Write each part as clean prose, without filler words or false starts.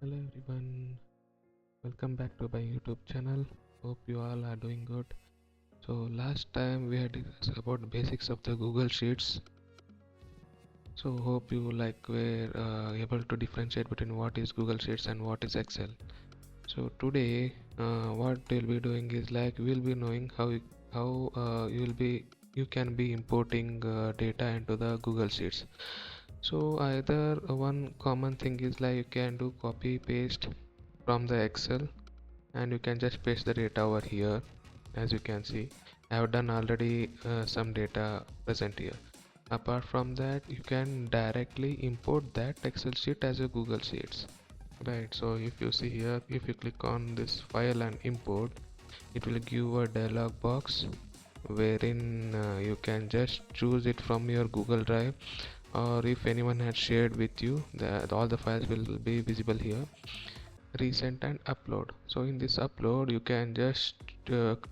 Hello everyone, welcome back to my YouTube channel. Hope you all are doing good. So last time we had discussed about basics of the Google Sheets. So hope you were able to differentiate between what is Google Sheets and what is Excel. So today what we'll be doing is we'll be knowing how you can be importing data into the Google Sheets. So either one common thing is you can do copy paste from the Excel and you can just paste the data over here. As you can see, I have done already some data present here. Apart from that, you can directly import that Excel sheet as a Google Sheets, right? So if you see here, if you click on this file and import, it will give a dialog box wherein you can just choose it from your Google Drive, or if anyone had shared with you, all the files will be visible here. Recent and upload. So in this upload, you can just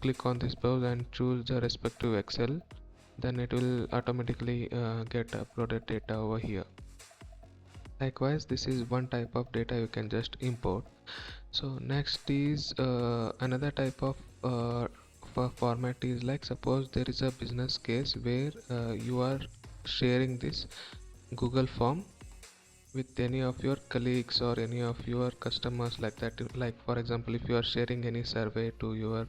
click on this browse and choose the respective Excel, then it will automatically get uploaded data over here. Likewise, this is one type of data you can just import. So next is another type of format is suppose there is a business case where you are sharing this Google form with any of your colleagues or any of your customers, like that. Like for example, if you are sharing any survey to your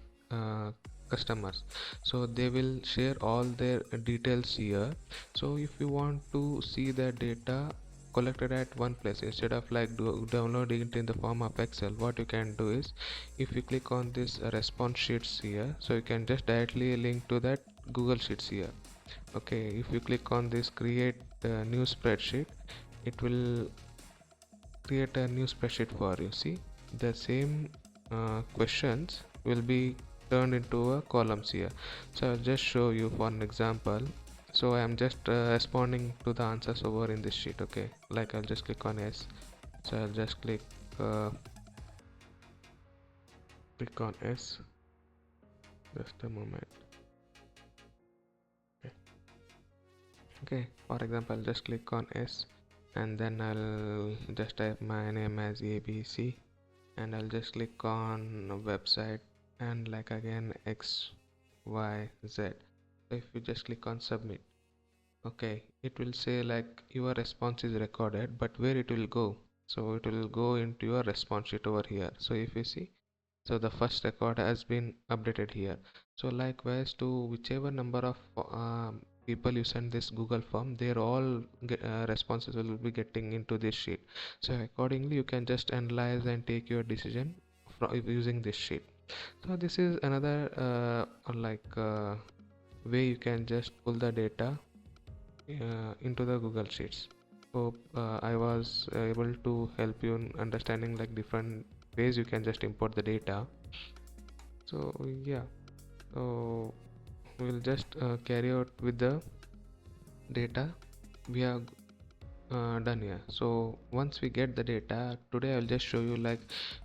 customers, so they will share all their details here. So if you want to see the data collected at one place instead of downloading it in the form of Excel, what you can do is, if you click on this response sheets here, so you can just directly link to that Google Sheets here. Okay, if you click on this create new spreadsheet, it will create a new spreadsheet for you. See, the same questions will be turned into a columns here. So I'll just show you for an example. So I am just responding to the answers over in this sheet. Okay, I'll just click on S. So I'll just uh, click on S. Just a moment. Okay. Okay, for example, I'll just click on S and then I'll just type my name as ABC and I'll just click on website and again XYZ. So if you just click on submit, okay, it will say your response is recorded, but where it will go? So it will go into your response sheet over here. So if you see, so the first record has been updated here. So likewise, to whichever number of people you send this Google form, their all responses will be getting into this sheet. So accordingly, you can just analyze and take your decision using this sheet. So this is another way you can just pull the data into the Google Sheets. Hope I was able to help you in understanding different ways you can just import the data. So yeah, so we'll just carry out with the data we have done here. So once we get the data, today I'll just show you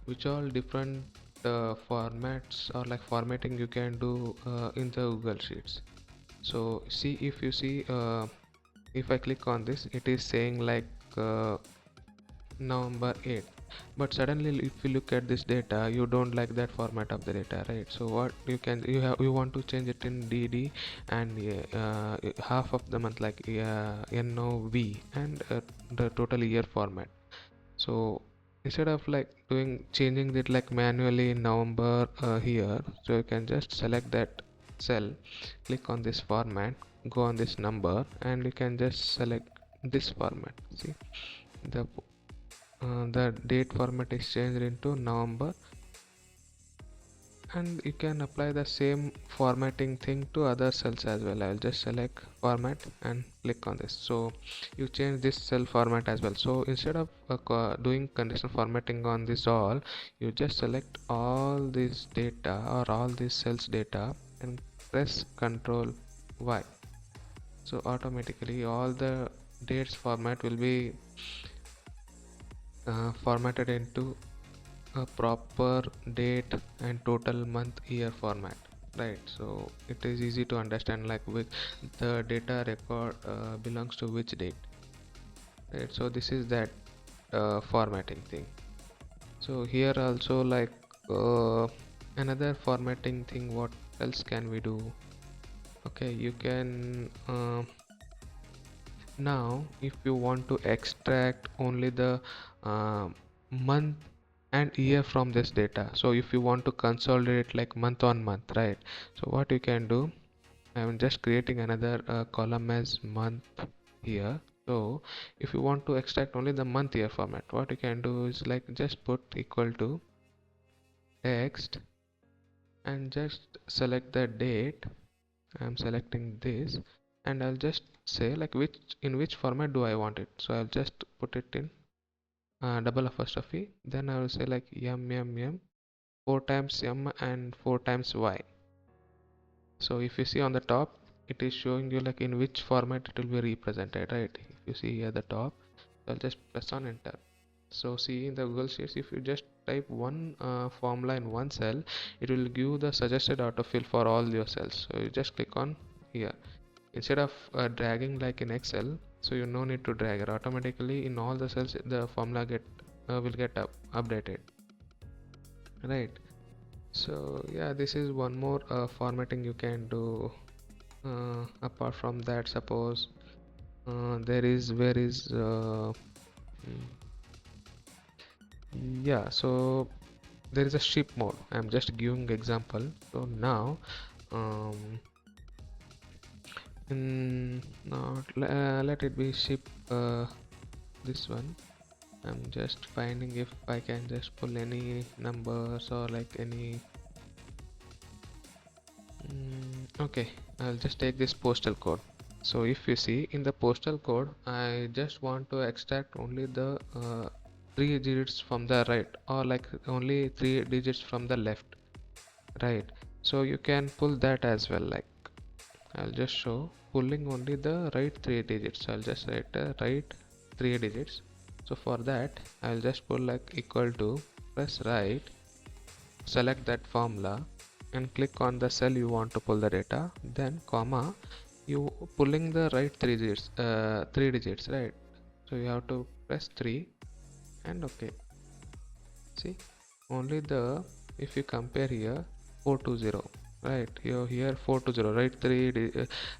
which all different formats or formatting you can do in the Google Sheets. So see, if you see, if I click on this, it is saying November 8th, but suddenly if you look at this data, you don't like that format of the data, right? So what you want to change it in DD and half of the month NOV and the total year format. So instead of changing it manually in November here, so you can just select that cell, click on this format, go on this number, and you can just select this format. See, the date format is changed into November, and you can apply the same formatting thing to other cells as well. I'll just select format and click on this, so you change this cell format as well. So instead of doing conditional formatting on this all, you just select all this data or all these cells data and press Ctrl Y. So automatically all the dates format will be formatted into a proper date and total month year format, right? So it is easy to understand which the data record belongs to which date, right? So this is that formatting thing. So here also like uh, another formatting thing, what else can we do? Okay, you can now if you want to extract only the uh, month and year from this data, so if you want to consolidate like month on month, right? So what you can do, I'm just creating another column as month here. So if you want to extract only the month year format, what you can do is like just put equal to text and just select the date. I'm selecting this, and I'll just say like which format do I want it. So I'll just put it in double apostrophe, then I will say like m 4 times m and 4 times y. So if you see on the top, it is showing you like in which format it will be represented, right? If you see at the top, I'll just press on enter. So see in the Google Sheets, if you just type one formula in one cell, it will give the suggested autofill for all your cells. So you just click on here instead of dragging like in Excel. So you no need to drag it, automatically in all the cells the formula will get updated, right? So yeah, this is one more formatting you can do. Apart from that, suppose there is where is yeah, so there is a ship mode. I'm just giving example. So now um not let it be ship this one. I'm just finding if I can just pull any numbers or like any okay, I'll just take this postal code. So if you see in the postal code, I just want to extract only the 3 digits from the right, or like only 3 digits from the left, right? So you can pull that as well. Like I'll just show pulling only the right 3 digits. I'll just write right 3 digits. So for that I'll just pull like equal to, press right, select that formula and click on the cell you want to pull the data, then comma, you pulling the right 3 digits, right? So you have to press 3 and okay. See, only the, if you compare here 420, right? Here 420, right? 3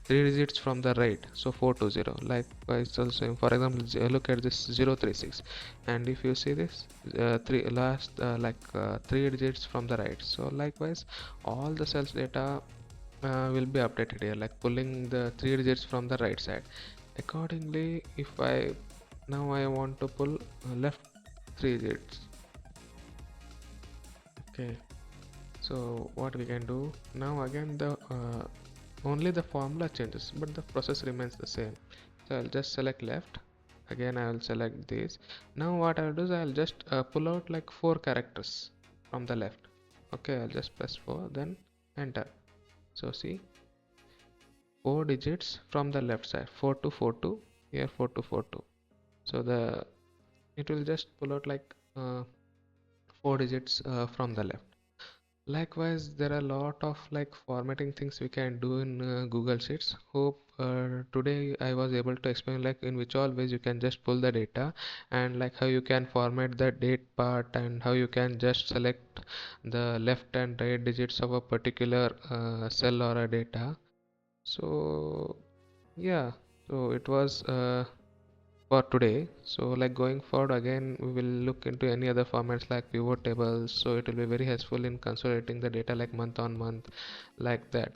digits from the right, so 420. Likewise also, for example, look at this 036, and if you see this three last 3 digits from the right, so likewise all the cells data will be updated here, like pulling the 3 digits from the right side. Accordingly, if I now I want to pull left 3 digits. Okay, so what we can do now, again the only the formula changes but the process remains the same. So I'll just select left, again I will select this. Now what I'll do is I'll just pull out like 4 characters from the left. Okay, I'll just press 4, then enter. So see, 4 digits from the left side, 4242, here 4242. So the it will just pull out like 4 digits from the left. Likewise, there are a lot of like formatting things we can do in Google Sheets. Hope today I was able to explain like in which all ways you can just pull the data, and like how you can format the date part, and how you can just select the left and right digits of a particular cell or a data. So yeah, so it was for today. So like going forward, again we will look into any other formats like pivot tables, so it will be very helpful in consolidating the data like month on month, like that.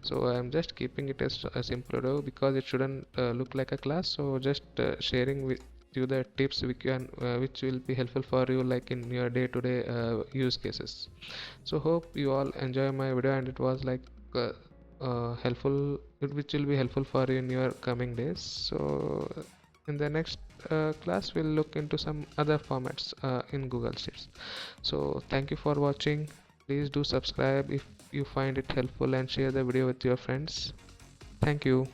So I'm just keeping it as a simple video because it shouldn't look like a class. So just sharing with you the tips which will be helpful for you like in your day-to-day use cases. So hope you all enjoy my video, and it was like helpful, which will be helpful for you in your coming days. So in the next class we'll look into some other formats in Google Sheets. So thank you for watching. Please do subscribe if you find it helpful, and share the video with your friends. Thank you.